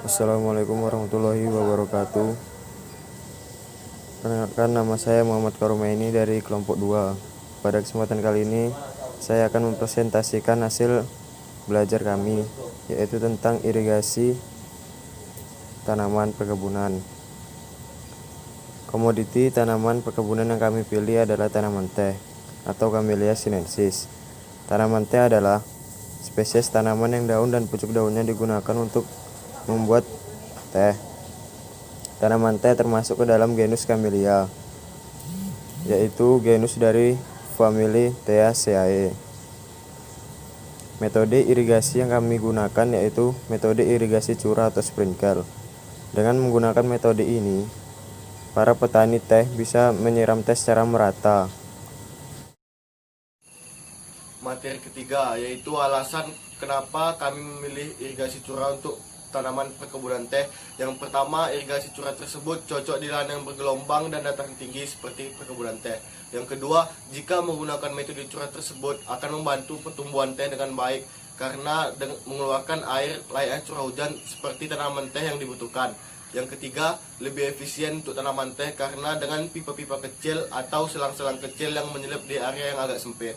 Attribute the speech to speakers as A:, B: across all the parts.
A: Assalamualaikum warahmatullahi wabarakatuh. Perkenalkan, nama saya Muhammad Karumaini dari kelompok 2. Pada kesempatan kali ini saya akan mempresentasikan hasil belajar kami, yaitu tentang irigasi tanaman perkebunan. Komoditi tanaman perkebunan yang kami pilih adalah tanaman teh atau Camellia sinensis. Tanaman teh adalah spesies tanaman yang daun dan pucuk daunnya digunakan untuk membuat teh. Tanaman teh termasuk ke dalam genus Camellia, yaitu genus dari famili Theaceae. Metode irigasi yang kami gunakan yaitu metode irigasi curah atau sprinkle. Dengan menggunakan metode ini, para petani teh bisa menyiram teh secara merata.
B: Materi ketiga yaitu alasan kenapa kami memilih irigasi curah untuk tanaman perkebunan teh. Yang pertama, irigasi curah tersebut cocok di lahan yang bergelombang dan dataran tinggi seperti perkebunan teh. Yang kedua, jika menggunakan metode curah tersebut akan membantu pertumbuhan teh dengan baik karena mengeluarkan air layaknya curah hujan seperti tanaman teh yang dibutuhkan. Yang ketiga, lebih efisien untuk tanaman teh karena dengan pipa-pipa kecil atau selang-selang kecil yang menyelip di area yang agak sempit.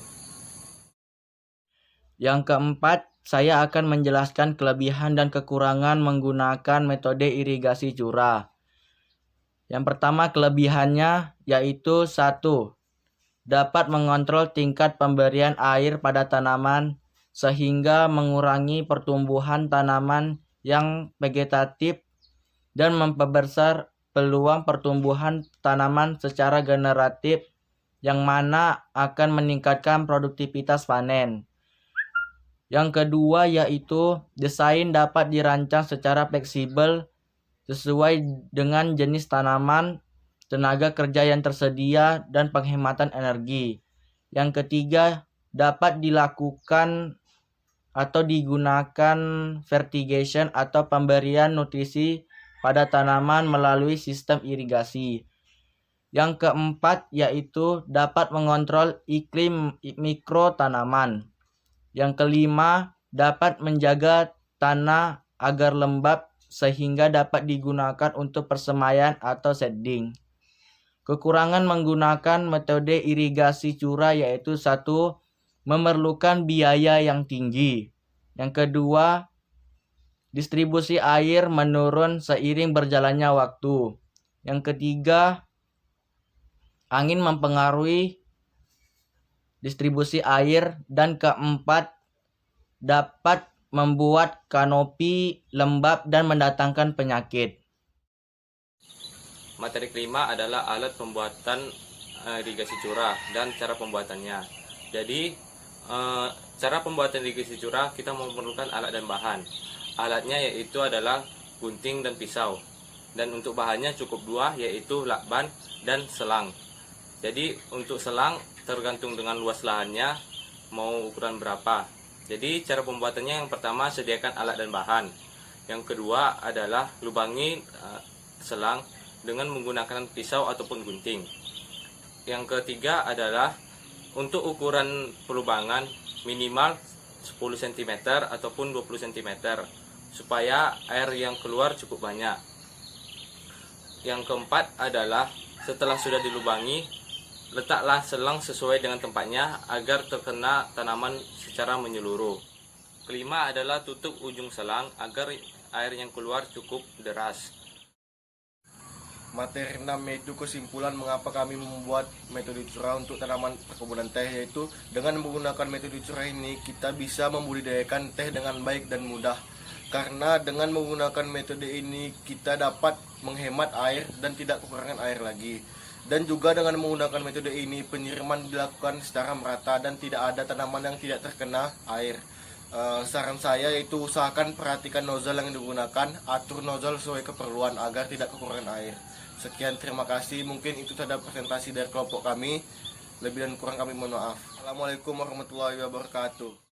C: Yang keempat, saya akan menjelaskan kelebihan dan kekurangan menggunakan metode irigasi curah. Yang pertama, kelebihannya yaitu 1. Dapat mengontrol tingkat pemberian air pada tanaman sehingga mengurangi pertumbuhan tanaman yang vegetatif dan memperbesar peluang pertumbuhan tanaman secara generatif yang mana akan meningkatkan produktivitas panen. Yang kedua yaitu desain dapat dirancang secara fleksibel sesuai dengan jenis tanaman, tenaga kerja yang tersedia, dan penghematan energi. Yang ketiga, dapat dilakukan atau digunakan fertigation atau pemberian nutrisi pada tanaman melalui sistem irigasi. Yang keempat yaitu dapat mengontrol iklim mikro tanaman. Yang kelima, dapat menjaga tanah agar lembab sehingga dapat digunakan untuk persemaian atau seeding. Kekurangan menggunakan metode irigasi curah yaitu 1. Memerlukan biaya yang tinggi. Yang kedua, distribusi air menurun seiring berjalannya waktu. Yang ketiga, angin mempengaruhi distribusi air. Dan keempat, dapat membuat kanopi lembab dan mendatangkan penyakit.
D: Materi kelima adalah alat pembuatan irigasi curah dan cara pembuatannya. Jadi, cara pembuatan irigasi curah kita memerlukan alat dan bahan. Alatnya yaitu adalah gunting dan pisau. Dan untuk bahannya cukup 2, yaitu lakban dan selang. Jadi, untuk selang tergantung dengan luas lahannya, mau ukuran berapa. Jadi, cara pembuatannya yang pertama sediakan alat dan bahan. Yang kedua adalah lubangi selang dengan menggunakan pisau ataupun gunting. Yang ketiga adalah untuk ukuran pelubangan minimal 10 cm ataupun 20 cm supaya air yang keluar cukup banyak. Yang keempat adalah setelah sudah dilubangi, letaklah selang sesuai dengan tempatnya agar terkena tanaman secara menyeluruh. Kelima adalah tutup ujung selang agar air yang keluar cukup deras.
B: Materi 6 yaitu kesimpulan mengapa kami membuat metode curah untuk tanaman perkebunan teh, yaitu dengan menggunakan metode curah ini kita bisa membudidayakan teh dengan baik dan mudah. Karena dengan menggunakan metode ini kita dapat menghemat air dan tidak kekurangan air lagi. Dan juga dengan menggunakan metode ini penyiraman dilakukan secara merata dan tidak ada tanaman yang tidak terkena air. Saran saya yaitu usahakan perhatikan nozzle yang digunakan, atur nozzle sesuai keperluan agar tidak kekurangan air. Sekian, terima kasih. Mungkin itu terhadap presentasi dari kelompok kami. Lebih dan kurang kami mohon maaf. Assalamualaikum warahmatullahi wabarakatuh.